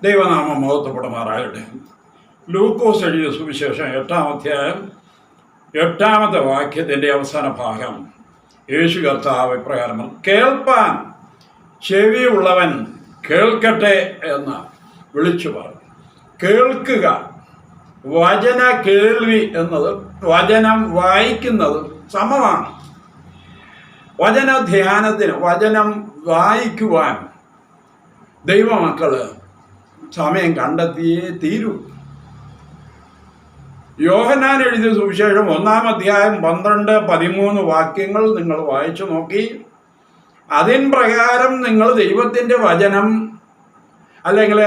ദൈവനാമം മഹത്വപ്പെടുമാറാകട്ടെ. ലൂക്കോസ് എഴുതിയ സുവിശേഷം 8-ാം അധ്യായം 8-ാമത്തെ വാക്യത്തിൻ്റെ അവസാന ഭാഗം യേശു കർത്താവ് ഇപ്രകാരം കേൾപ്പാൻ ചെവിയുള്ളവൻ കേൾക്കട്ടെ എന്ന് വിളിച്ചു പറഞ്ഞു. കേൾക്കുക, വചന കേൾവി എന്നത് വചനം വായിക്കുന്നത് സമമാണ്. വചന ധ്യാനത്തിന്, വചനം വായിക്കുവാൻ ദൈവമക്കള് സമയം കണ്ടെത്തിയേ തീരൂ. യോഹന്നാൻ എഴുതിയ സുവിശേഷം 1-ാം അധ്യായം 12-13 വാക്യങ്ങൾ നിങ്ങൾ വായിച്ചു നോക്കി. അതിൻ പ്രകാരം നിങ്ങൾ ദൈവത്തിൻ്റെ വചനം, അല്ലെങ്കിൽ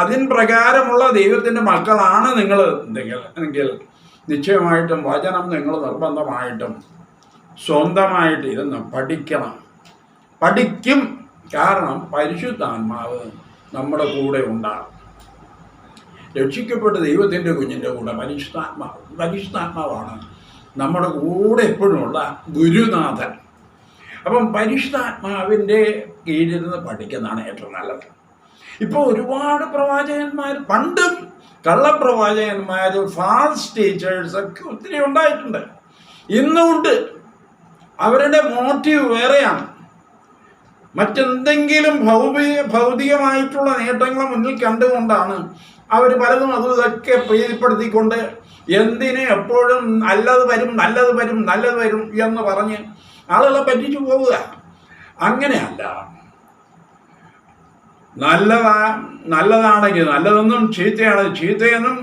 അതിൻ പ്രകാരമുള്ള ദൈവത്തിൻ്റെ മക്കളാണ് നിങ്ങൾ എങ്കിൽ നിശ്ചയമായിട്ടും വചനം നിങ്ങൾ നിർബന്ധമായിട്ടും സ്വന്തമായിട്ട് ഇരുന്ന് പഠിക്കും. കാരണം പരിശുദ്ധാത്മാവ് നമ്മുടെ ഉണ്ടാകും. രക്ഷിക്കപ്പെട്ട ദൈവത്തിൻ്റെ കുഞ്ഞിൻ്റെ കൂടെ പരിശുദ്ധാത്മാവാണ് നമ്മുടെ കൂടെ എപ്പോഴുമുള്ള ഗുരുനാഥൻ. അപ്പം പരിശുദ്ധാത്മാവിൻ്റെ കീഴിലിരുന്ന് പഠിക്കുന്നതാണ് ഏറ്റവും നല്ലത്. ഇപ്പോൾ ഒരുപാട് പ്രവാചകന്മാർ, പണ്ടും കള്ളപ്രവാചകന്മാർ, ഫാൾസ് ടീച്ചേഴ്സ് ഒക്കെ ഒത്തിരി ഉണ്ടായിട്ടുണ്ട്. ഇന്നുമുണ്ട്. അവരുടെ മോട്ടീവ് വേറെയാണ്. മറ്റെന്തെങ്കിലും ഭൗതികമായിട്ടുള്ള നേട്ടങ്ങൾ മുന്നിൽ കണ്ടുകൊണ്ടാണ് അവർ പലതും ഇതൊക്കെ പ്രീതിപ്പെടുത്തിക്കൊണ്ട് എന്തിന് എപ്പോഴും നല്ലത് വരും എന്ന് പറഞ്ഞ് ആളുകളെ പറ്റിച്ചു പോവുക. അങ്ങനെയല്ല. നല്ലതാണെങ്കിൽ നല്ലതെന്നും ചീത്തയെന്നും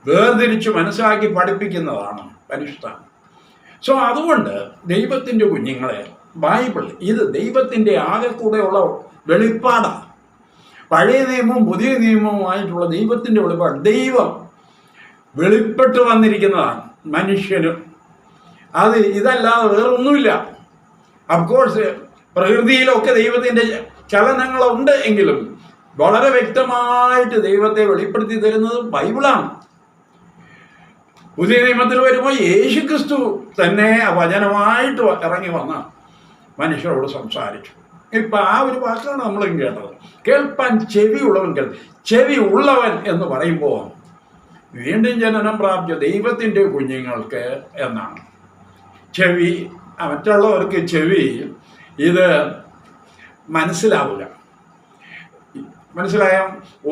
വേർതിരിച്ച് മനസ്സിലാക്കി പഠിപ്പിക്കുന്നതാണ് പരിശുദ്ധം. സോ അതുകൊണ്ട് ദൈവത്തിൻ്റെ കുഞ്ഞുങ്ങളെ, ബൈബിൾ ഇത് ദൈവത്തിൻ്റെ ആകെ കൂടെയുള്ള വെളിപ്പാടാണ്. പഴയ നിയമവും പുതിയ നിയമവുമായിട്ടുള്ള ദൈവത്തിൻ്റെ വെളിപ്പാട്. ദൈവം വെളിപ്പെട്ട് വന്നിരിക്കുന്നതാണ് മനുഷ്യനും. ഇതല്ലാതെ വേറൊന്നുമില്ല. അഫ്കോഴ്സ് പ്രകൃതിയിലൊക്കെ ദൈവത്തിൻ്റെ ചലനങ്ങളുണ്ട് എങ്കിലും വളരെ വ്യക്തമായിട്ട് ദൈവത്തെ വെളിപ്പെടുത്തി തരുന്നത് ബൈബിളാണ്. പുതിയ നിയമത്തിൽ വരുമ്പോൾ യേശുക്രിസ്തു തന്നെ വചനമായിട്ട് ഇറങ്ങി വന്ന് മനുഷ്യരോട് സംസാരിച്ചു. ഇപ്പം ആ ഒരു വാക്കാണ് നമ്മളും കേട്ടത്. കേൾപ്പാൻ ചെവി ഉള്ളവൻ എന്ന് പറയുമ്പോൾ വീണ്ടും ജനനം പ്രാപിച്ച ദൈവത്തിൻ്റെ കുഞ്ഞുങ്ങൾക്ക് എന്നാണ്. ചെവി, മറ്റുള്ളവർക്ക് ചെവി ഇത് മനസ്സിലാവില്ല. മനസ്സിലായ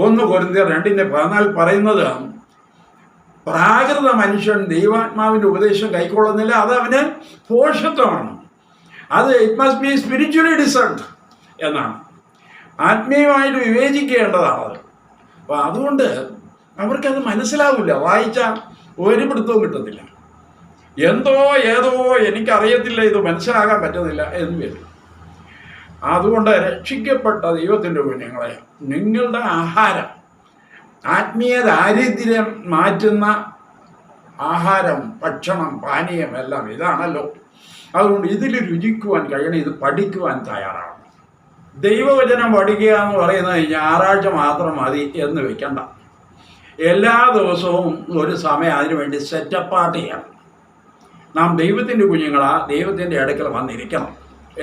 1 കൊരിന്ത്യർ 2:14 പറയുന്നത്, പ്രാകൃത മനുഷ്യൻ ദൈവാത്മാവിൻ്റെ ഉപദേശം കൈക്കൊള്ളുന്നില്ല, അത് അവന് പോഷത്വമാണ്. It must be spiritually discerned എന്നാണ്. ആത്മീയമായിട്ട് വിവേചിക്കേണ്ടതാണ്. അപ്പോൾ അതുകൊണ്ട് അവർക്കത് മനസ്സിലാവില്ല. വായിച്ചാൽ ഒരു പിടുത്തവും കിട്ടത്തില്ല. ഏതോ എനിക്കറിയത്തില്ല, ഇത് മനസ്സിലാക്കാൻ പറ്റുന്നില്ല എന്ന് വരും. അതുകൊണ്ട് രക്ഷിക്കപ്പെട്ട ദൈവത്തിൻ്റെ കുഞ്ഞുങ്ങളെ, നിങ്ങളുടെ ആഹാരം, ആത്മീയ ദാരിദ്ര്യം മാറ്റുന്ന ആഹാരം, ഭക്ഷണം, പാനീയം എല്ലാം ഇതാണല്ലോ. അതുകൊണ്ട് ഇതിൽ രുചിക്കുവാൻ കഴിയണം, ഇത് പഠിക്കുവാൻ തയ്യാറാണ്. ദൈവവചനം പഠിക്കുക എന്ന് പറയുന്നത് ഞായറാഴ്ച മാത്രം മതി എന്ന് വെക്കണ്ട. എല്ലാ ദിവസവും ഒരു സമയം അതിനുവേണ്ടി സെറ്റപ്പാർട്ട് ചെയ്യണം. നാം ദൈവത്തിൻ്റെ കുഞ്ഞുങ്ങളാ, ദൈവത്തിൻ്റെ അടുക്കൽ വന്നിരിക്കണം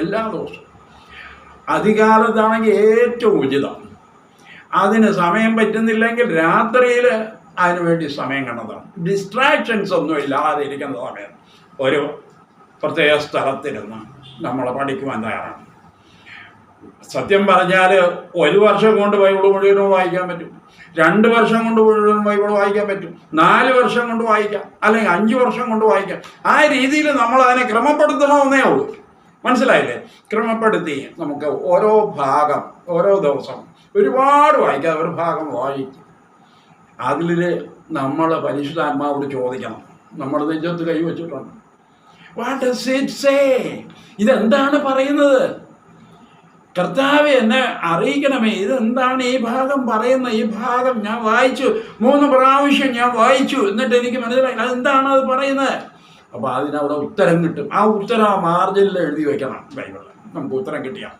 എല്ലാ ദിവസവും. അധികാലത്താണെങ്കിൽ ഏറ്റവും ഉചിതം. അതിന് സമയം പറ്റുന്നില്ലെങ്കിൽ രാത്രിയിൽ അതിനുവേണ്ടി സമയം കണ്ടെത്തണം. ഡിസ്ട്രാക്ഷൻസ് ഒന്നും ഇല്ലാതെ ഇരിക്കുന്ന സമയം ഒരു പ്രത്യേക സ്ഥലത്തിരുന്ന് നമ്മൾ പഠിക്കുവാൻ തയ്യാറാണ്. സത്യം പറഞ്ഞാൽ 1 വർഷം കൊണ്ട് ബൈബിൾ മുഴുവനും വായിക്കാൻ പറ്റും, 2 വർഷം കൊണ്ട് മുഴുവൻ ബൈബിൾ വായിക്കാൻ പറ്റും, 4 വർഷം കൊണ്ട് വായിക്കാം, അല്ലെങ്കിൽ 5 വർഷം കൊണ്ട് വായിക്കാം. ആ രീതിയിൽ നമ്മൾ അതിനെ ക്രമപ്പെടുത്തണമെന്നേ ഉള്ളൂ. മനസ്സിലായില്ലേ? ക്രമപ്പെടുത്തി നമുക്ക് ഓരോ ഭാഗം, ഓരോ ദിവസം ഒരുപാട് വായിക്കാം. ഒരു ഭാഗം വായിക്കും. അതിൽ നമ്മൾ പരിശുദ്ധാത്മാവോട് ചോദിക്കണം. നമ്മൾ നെഞ്ചത്ത് കൈവച്ചിട്ടുണ്ട്, വാട്ട് ഡസ് ഇറ്റ് സേ? ഇതെന്താണ് പറയുന്നത്? കർത്താവെ, എന്നെ അറിയിക്കണമേ, ഇതെന്താണ് ഈ ഭാഗം പറയുന്നത്? ഈ ഭാഗം ഞാൻ വായിച്ചു, 3 പ്രാവശ്യം ഞാൻ വായിച്ചു, എന്നിട്ട് എനിക്ക് മനസ്സിലായി അതെന്താണ് അത് പറയുന്നത്. അപ്പോൾ അതിനവിടെ ഉത്തരം കിട്ടും. ആ ഉത്തരം ആ മാർജിനിൽ എഴുതി വെക്കണം ബൈബിളിൽ, നമുക്ക് ഉത്തരം കിട്ടിയാൽ.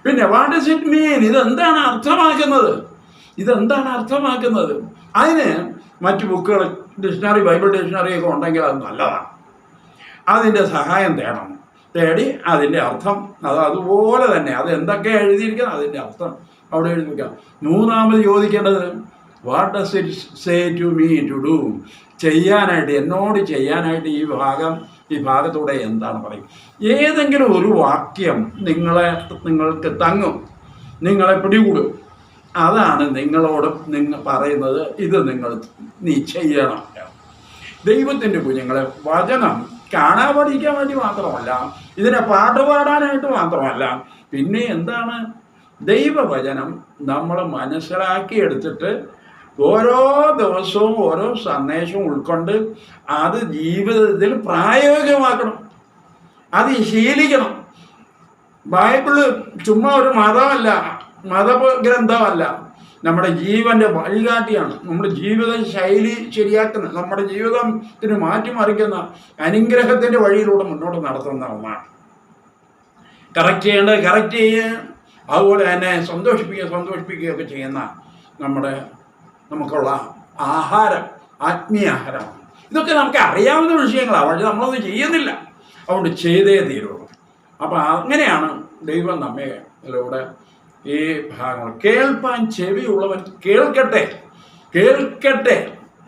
പിന്നെ വാട്ട് ഡസ് ഇറ്റ് മീൻ? ഇതെന്താണ് അർത്ഥമാക്കുന്നത്? അതിന് മറ്റു ബുക്കുകൾ, ഡിക്ഷണറി, ബൈബിൾ ഡിക്ഷണറിയൊക്കെ ഉണ്ടെങ്കിൽ അത് നല്ലതാണ്. അതിൻ്റെ സഹായം തേടി അതിൻ്റെ അർത്ഥം അതുപോലെ തന്നെ, അത് എന്തൊക്കെ എഴുതിയിരിക്കുന്നത് അതിൻ്റെ അർത്ഥം അവിടെ എഴുതി വയ്ക്കാം. മൂന്നാമത് ചോദിക്കേണ്ടത് what does it say to me to do? ചെയ്യാനായിട്ട്, എന്നോട് ചെയ്യാനായിട്ട് ഈ ഭാഗത്തൂടെ എന്താണ് പറയും? ഏതെങ്കിലും ഒരു വാക്യം നിങ്ങൾക്ക് തങ്ങും, നിങ്ങളെ പിടികൂടും. അതാണ് നിങ്ങളോട് പറയുന്നത്, ഇത് നീ ചെയ്യണം. ദൈവത്തിൻ്റെ കുഞ്ഞുങ്ങളെ, വചനം കാണാൻ പഠിക്കാൻ വേണ്ടി മാത്രമല്ല, ഇതിനെ പാട്ടുപാടാനായിട്ട് മാത്രമല്ല, പിന്നെ എന്താണ്? ദൈവവചനം നമ്മൾ മനസ്സിലാക്കിയെടുത്തിട്ട് ഓരോ ദിവസവും ഓരോ സന്ദേശവും ഉൾക്കൊണ്ട് അത് ജീവിതത്തിൽ പ്രായോഗികമാക്കണം, അത് ശീലിക്കണം. ബൈബിള് ചുമ്മാ ഒരു മതഗ്രന്ഥമല്ല, നമ്മുടെ ജീവൻ്റെ വഴികാട്ടിയാണ്. നമ്മുടെ ജീവിത ശൈലി ശരിയാക്കുന്ന, നമ്മുടെ ജീവിതത്തിന് മാറ്റിമറിക്കുന്ന, അനുഗ്രഹത്തിൻ്റെ വഴിയിലൂടെ മുന്നോട്ട് നടത്തുന്ന ഒന്നാണ്. കറക്റ്റ് ചെയ്യേണ്ടത് കറക്റ്റ് ചെയ്യുക, അതുപോലെ തന്നെ സന്തോഷിപ്പിക്കുകയൊക്കെ ചെയ്യുന്ന നമുക്കുള്ള ആഹാരം, ആത്മീയാഹാരമാണ്. ഇതൊക്കെ നമുക്ക് അറിയാവുന്ന വിഷയങ്ങളാണ്, പക്ഷേ നമ്മളൊന്നും ചെയ്യുന്നില്ല. അതുകൊണ്ട് ചെയ്തേ തീരുള്ളൂ. അപ്പം അങ്ങനെയാണ് ദൈവം നമ്മിലൂടെ ഈ ഭാഗങ്ങൾ കേൾപ്പാൻ ചെവിയുള്ളവൻ കേൾക്കട്ടെ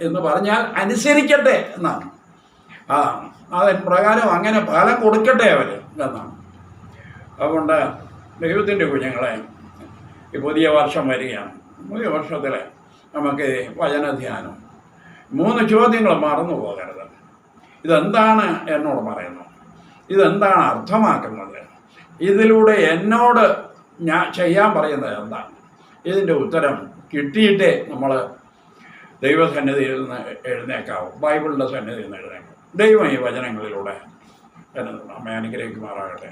എന്ന് പറഞ്ഞാൽ അനുസരിക്കട്ടെ എന്നാണ്. അതിന് പ്രകാരം അങ്ങനെ ഫലം കൊടുക്കട്ടെ അവർ എന്നാണ്. അതുകൊണ്ട് ദൈവത്തിൻ്റെ കുഞ്ഞുങ്ങളെ, ഈ പുതിയ വർഷം വരികയാണ്. പുതിയ വർഷത്തിൽ നമുക്ക് വചനധ്യാനം 3 ചോദ്യങ്ങൾ മറന്നു പോകരുത്. ഇതെന്താണ് എന്നോട് പറയുന്നത്? ഇതെന്താണ് അർത്ഥമാക്കുന്നത്? ഇതിലൂടെ എന്നോട് ഞാൻ ചെയ്യാൻ പറയുന്നത് എന്താണ്? ഇതിൻ്റെ ഉത്തരം കിട്ടിയിട്ടേ നമ്മൾ ദൈവസന്നിധിയിൽ നിന്ന് എഴുന്നേക്കാവും, ബൈബിളിൻ്റെ സന്നിധിയിൽ നിന്ന് എഴുന്നേക്കാവും. ദൈവം ഈ വചനങ്ങളിലൂടെ നമ്മെ അനുഗ്രഹിക്കുമാറാകട്ടെ.